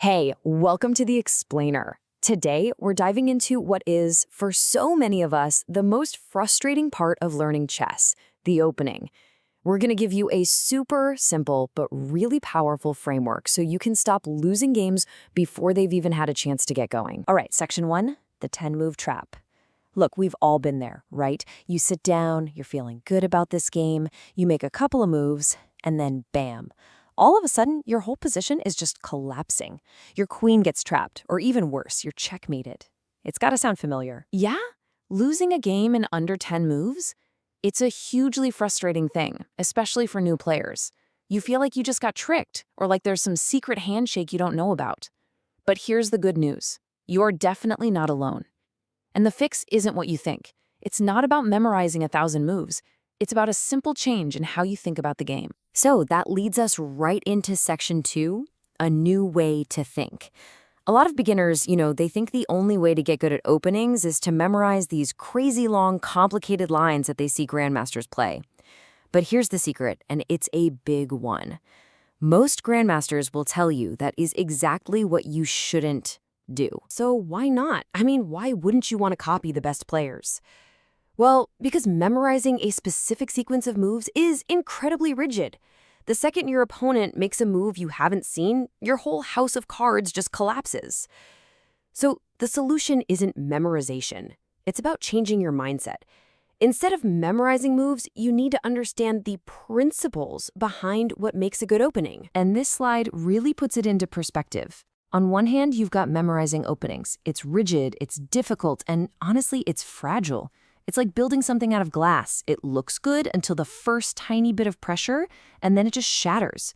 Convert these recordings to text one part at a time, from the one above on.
Hey, welcome to The Explainer. Today, we're diving into what is, for so many of us, the most frustrating part of learning chess, the opening. We're going to give you a super simple but really powerful framework so you can stop losing games before they've even had a chance to get going. All right, section 1, the 10-move trap. Look, we've all been there, right? You sit down, you're feeling good about this game, you make a couple of moves, and then bam. All of a sudden, your whole position is just collapsing. Your queen gets trapped, or even worse, you're checkmated. It's gotta sound familiar. Yeah? Losing a game in under 10 moves? It's a hugely frustrating thing, especially for new players. You feel like you just got tricked, or like there's some secret handshake you don't know about. But here's the good news. You're definitely not alone. And the fix isn't what you think. It's not about memorizing 1,000 moves. It's about a simple change in how you think about the game. So that leads us right into section 2, a new way to think. A lot of beginners, they think the only way to get good at openings is to memorize these crazy long, complicated lines that they see grandmasters play. But here's the secret, and it's a big one. Most grandmasters will tell you that is exactly what you shouldn't do. So why not? Why wouldn't you want to copy the best players? Well, because memorizing a specific sequence of moves is incredibly rigid. The second your opponent makes a move you haven't seen, your whole house of cards just collapses. So the solution isn't memorization. It's about changing your mindset. Instead of memorizing moves, you need to understand the principles behind what makes a good opening. And this slide really puts it into perspective. On one hand, you've got memorizing openings. It's rigid, it's difficult, and honestly, it's fragile. It's like building something out of glass. It looks good until the first tiny bit of pressure, and then it just shatters.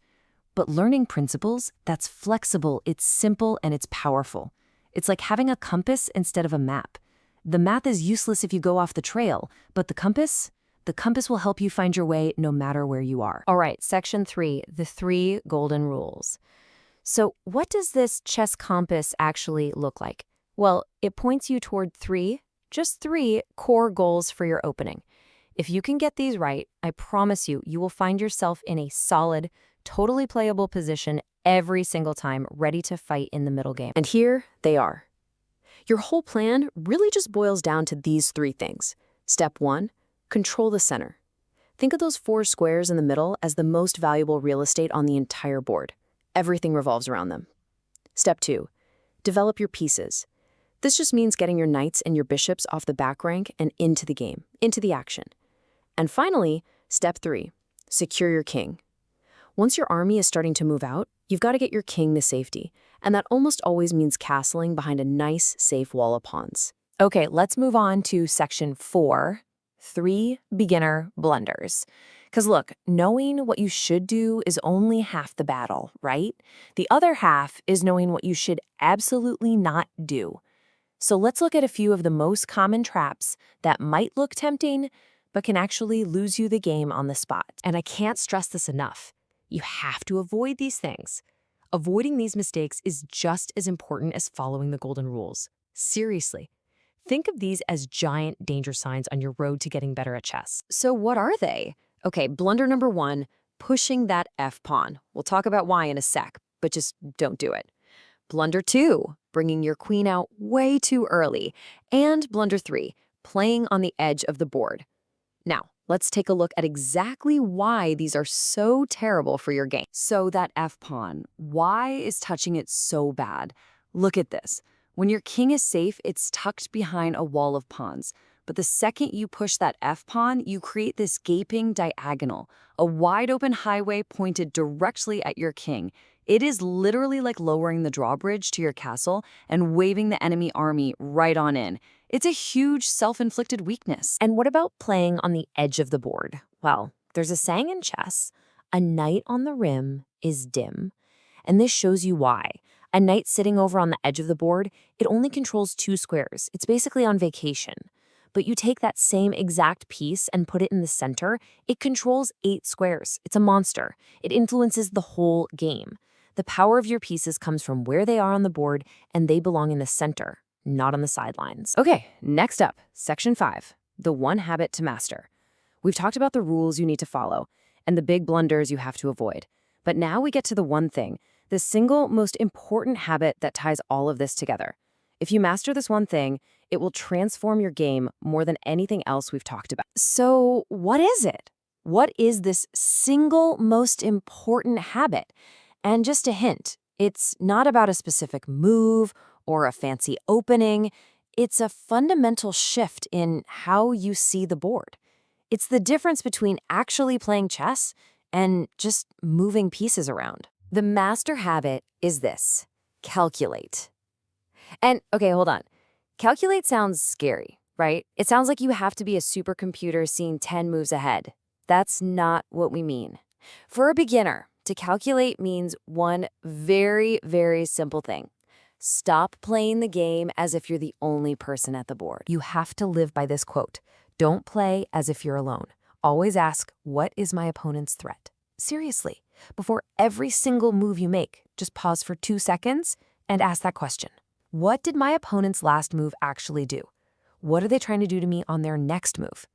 But learning principles, that's flexible, it's simple, and it's powerful. It's like having a compass instead of a map. The map is useless if you go off the trail, but the compass will help you find your way no matter where you are. All right, section 3, the 3 golden rules. So what does this chess compass actually look like? Well, it points you toward just three core goals for your opening. If you can get these right, I promise you, you will find yourself in a solid, totally playable position every single time, ready to fight in the middle game. And here they are. Your whole plan really just boils down to these 3 things. Step 1, control the center. Think of those 4 squares in the middle as the most valuable real estate on the entire board. Everything revolves around them. Step 2, develop your pieces. This just means getting your knights and your bishops off the back rank and into the game, into the action. And finally, step 3, secure your king. Once your army is starting to move out, you've got to get your king to safety, and that almost always means castling behind a nice, safe wall of pawns. Okay, let's move on to section 4, 3 beginner blunders. Because look, knowing what you should do is only half the battle, right? The other half is knowing what you should absolutely not do. So let's look at a few of the most common traps that might look tempting, but can actually lose you the game on the spot. And I can't stress this enough. You have to avoid these things. Avoiding these mistakes is just as important as following the golden rules. Seriously. Think of these as giant danger signs on your road to getting better at chess. So what are they? Okay, blunder number 1, pushing that F-pawn. We'll talk about why in a sec, but just don't do it. Blunder 2, bringing your queen out way too early. And blunder 3, playing on the edge of the board. Now, let's take a look at exactly why these are so terrible for your game. So that F-pawn, why is touching it so bad? Look at this. When your king is safe, it's tucked behind a wall of pawns. But the second you push that F-pawn, you create this gaping diagonal, a wide-open highway pointed directly at your king. It is literally like lowering the drawbridge to your castle and waving the enemy army right on in. It's a huge self-inflicted weakness. And what about playing on the edge of the board? Well, there's a saying in chess, a knight on the rim is dim. And this shows you why. A knight sitting over on the edge of the board, it only controls 2 squares. It's basically on vacation. But you take that same exact piece and put it in the center, it controls 8 squares. It's a monster. It influences the whole game. The power of your pieces comes from where they are on the board, and they belong in the center, not on the sidelines. Okay, next up, section 5, the 1 habit to master. We've talked about the rules you need to follow and the big blunders you have to avoid. But now we get to the one thing the single most important habit that ties all of this together. If you master this one thing, it will transform your game more than anything else we've talked about. So, what is it? What is this single most important habit? And just a hint, it's not about a specific move or a fancy opening. It's a fundamental shift in how you see the board. It's the difference between actually playing chess and just moving pieces around. The master habit is this: calculate. And okay, hold on. Calculate sounds scary, right? It sounds like you have to be a supercomputer seeing 10 moves ahead. That's not what we mean. For a beginner, to calculate means one very, very simple thing. Stop playing the game as if you're the only person at the board. You have to live by this quote. Don't play as if you're alone. Always ask, what is my opponent's threat? Seriously, before every single move you make, just pause for 2 seconds and ask that question. What did my opponent's last move actually do? What are they trying to do to me on their next move?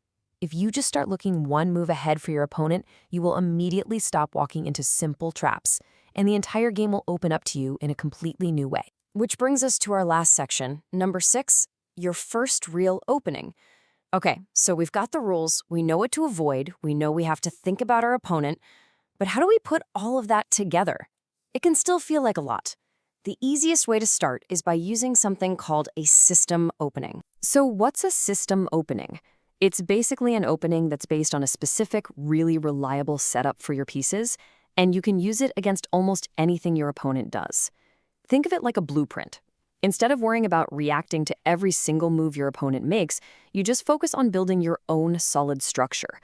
If you just start looking one move ahead for your opponent, you will immediately stop walking into simple traps, and the entire game will open up to you in a completely new way. Which brings us to our last section, number 6, your first real opening. Okay, so we've got the rules, we know what to avoid, we know we have to think about our opponent, but how do we put all of that together? It can still feel like a lot. The easiest way to start is by using something called a system opening. So what's a system opening? It's basically an opening that's based on a specific, really reliable setup for your pieces, and you can use it against almost anything your opponent does. Think of it like a blueprint. Instead of worrying about reacting to every single move your opponent makes, you just focus on building your own solid structure.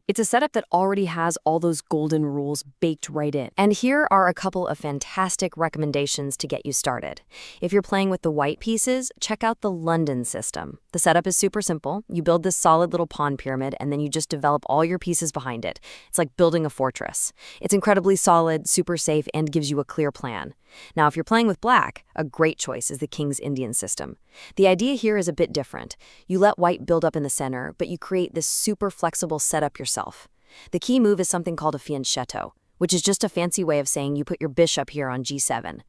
It's a setup that already has all those golden rules baked right in. And here are a couple of fantastic recommendations to get you started. If you're playing with the white pieces, check out the London system. The setup is super simple. You build this solid little pawn pyramid, and then you just develop all your pieces behind it. It's like building a fortress. It's incredibly solid, super safe, and gives you a clear plan. Now, if you're playing with black, a great choice is the King's Indian system. The idea here is a bit different. You let white build up in the center, but you create this super flexible setup yourself. The key move is something called a fianchetto, which is just a fancy way of saying you put your bishop here on g7.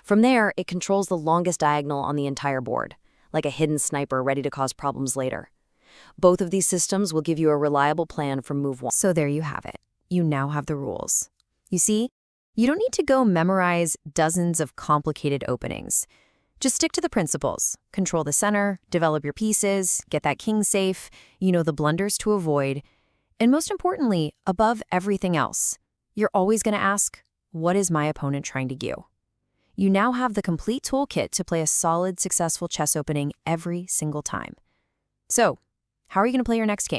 From there, it controls the longest diagonal on the entire board, like a hidden sniper ready to cause problems later. Both of these systems will give you a reliable plan from move 1. So there you have it. You now have the rules. You see? You don't need to go memorize dozens of complicated openings. Just stick to the principles. Control the center, develop your pieces, get that king safe, you know the blunders to avoid. And most importantly, above everything else, you're always going to ask, what is my opponent trying to do? You now have the complete toolkit to play a solid, successful chess opening every single time. So, how are you going to play your next game?